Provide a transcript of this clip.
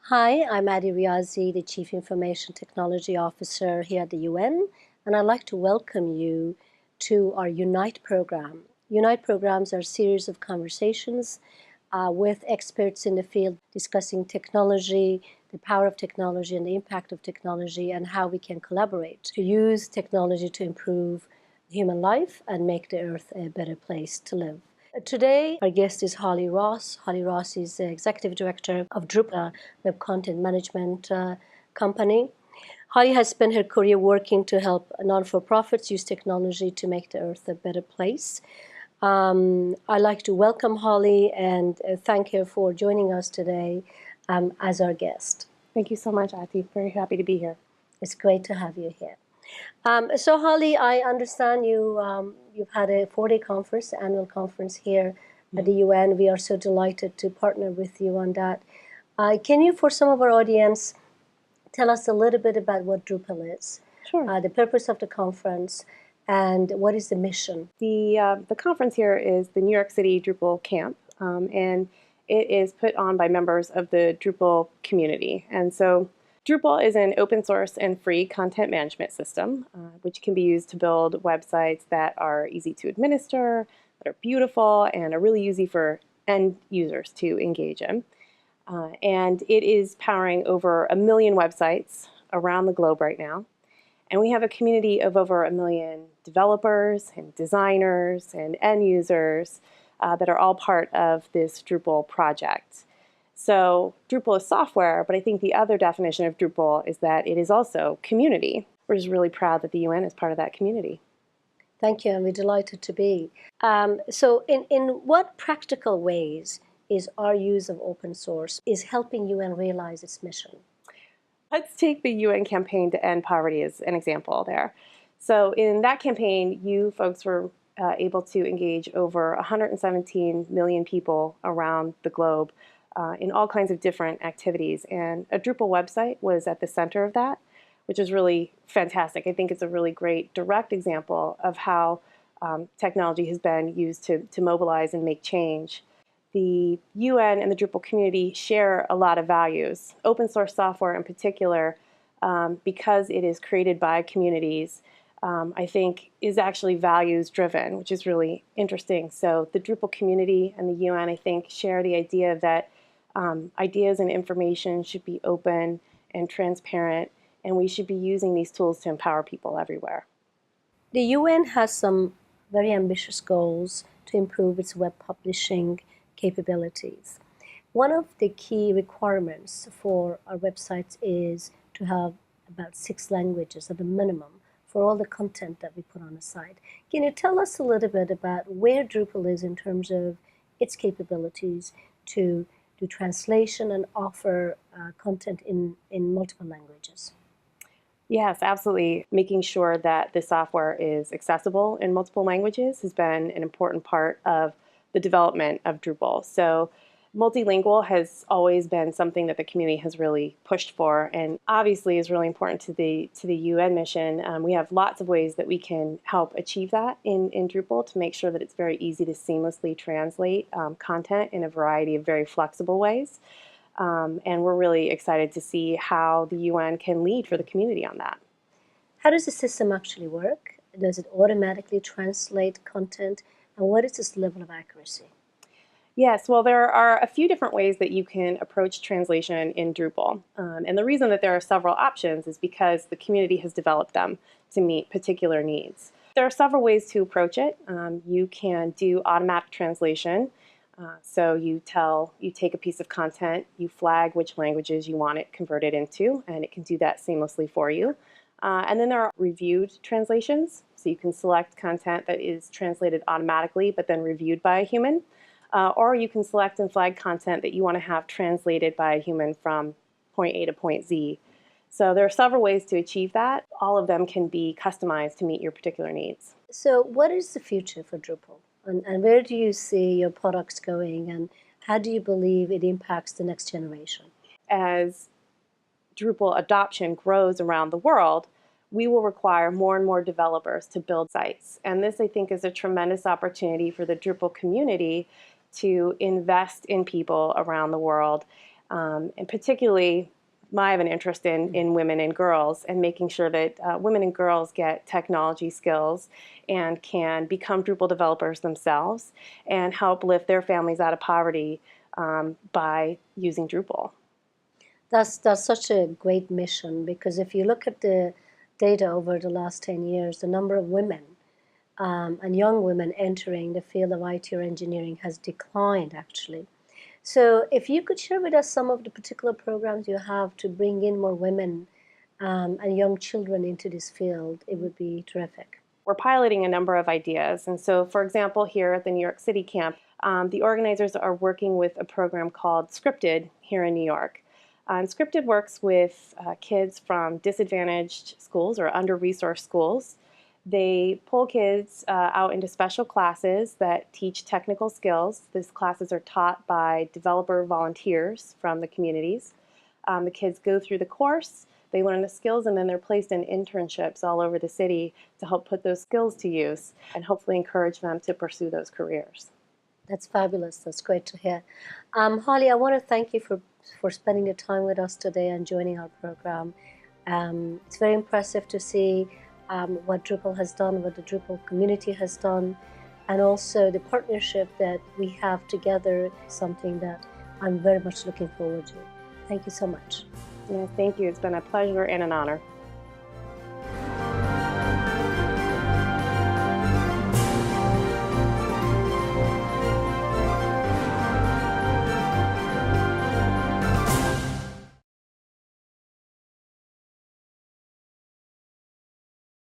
Hi, I'm Atefeh Riazi, the Chief Information Technology Officer here at the UN, and I'd like to welcome you to our Unite program. Unite programs are a series of conversations with experts in the field discussing technology, the power of technology and the impact of technology, and how we can collaborate to use technology to improve human life and make the earth a better place to live. Today, our guest is Holly Ross. Holly Ross is the Executive Director of Drupal, web content management company. Holly has spent her career working to help non-for-profits use technology to make the earth a better place. I'd like to welcome Holly and thank her for joining us today as our guest. Thank you so much, Atefeh. Very happy to be here. It's great to have you here. So Holly, I understand you've had a 4-day conference, annual conference here at the UN. We are so delighted to partner with you on that. Can you, for some of our audience, tell us a little bit about what Drupal is? Sure. The purpose of the conference, and what is the mission? The conference here is the New York City Drupal Camp, and it is put on by members of the Drupal community. And so Drupal is an open source and free content management system, which can be used to build websites that are easy to administer, that are beautiful, and are really easy for end users to engage in. And it is powering over 1 million websites around the globe right now. And we have a community of over 1 million developers and designers and end users that are all part of this Drupal project. So Drupal is software, but I think the other definition of Drupal is that it is also community. We're just really proud that the UN is part of that community. Thank you, and we're delighted to be. So in what practical ways is our use of open source is helping UN realize its mission? Let's take the UN campaign to end poverty as an example there. So in that campaign, you folks were able to engage over 117 million people around the globe in all kinds of different activities. And a Drupal website was at the center of that, which is really fantastic. I think it's a really great direct example of how technology has been used to mobilize and make change. The UN and the Drupal community share a lot of values. Open source software in particular, because it is created by communities, I think is actually values driven, which is really interesting. So the Drupal community and the UN, I think, share the idea that ideas and information should be open and transparent, and we should be using these tools to empower people everywhere. The UN has some very ambitious goals to improve its web publishing capabilities. One of the key requirements for our websites is to have about 6 languages at the minimum for all the content that we put on the site. Can you tell us a little bit about where Drupal is in terms of its capabilities to do translation and offer content in multiple languages? Yes, absolutely. Making sure that the software is accessible in multiple languages has been an important part of the development of Drupal. So multilingual has always been something that the community has really pushed for, and obviously is really important to the UN mission. We have lots of ways that we can help achieve that in Drupal to make sure that it's very easy to seamlessly translate content in a variety of very flexible ways. And we're really excited to see how the UN can lead for the community on that. How does the system actually work? Does it automatically translate content? And what is its level of accuracy? Yes, well, there are a few different ways that you can approach translation in Drupal. And the reason that there are several options is because the community has developed them to meet particular needs. There are several ways to approach it. You can do automatic translation. So you take a piece of content, you flag which languages you want it converted into, and it can do that seamlessly for you. And then there are reviewed translations. So you can select content that is translated automatically but then reviewed by a human. Or you can select and flag content that you want to have translated by a human from point A to point Z. So there are several ways to achieve that. All of them can be customized to meet your particular needs. So what is the future for Drupal? And where do you see your products going? And how do you believe it impacts the next generation? As Drupal adoption grows around the world, we will require more and more developers to build sites. And this, I think, is a tremendous opportunity for the Drupal community to invest in people around the world And particularly, I have an interest in women and girls and making sure that women and girls get technology skills and can become Drupal developers themselves and help lift their families out of poverty by using Drupal. That's such a great mission, because if you look at the data over the last 10 years, the number of women and young women entering the field of IT or engineering has declined, actually. So if you could share with us some of the particular programs you have to bring in more women and young children into this field, it would be terrific. We're piloting a number of ideas. And so, for example, here at the New York City Camp, the organizers are working with a program called Scripted here in New York. And Scripted works with kids from disadvantaged schools or under-resourced schools. They pull kids out into special classes that teach technical skills. These classes are taught by developer volunteers from the communities. The kids go through the course, they learn the skills, and then they're placed in internships all over the city to help put those skills to use and hopefully encourage them to pursue those careers. That's fabulous. That's great to hear. Holly, I want to thank you for spending the time with us today and joining our program. It's very impressive to see what Drupal has done, what the Drupal community has done, and also the partnership that we have together, something that I'm very much looking forward to. Thank you so much. Yeah, thank you. It's been a pleasure and an honor.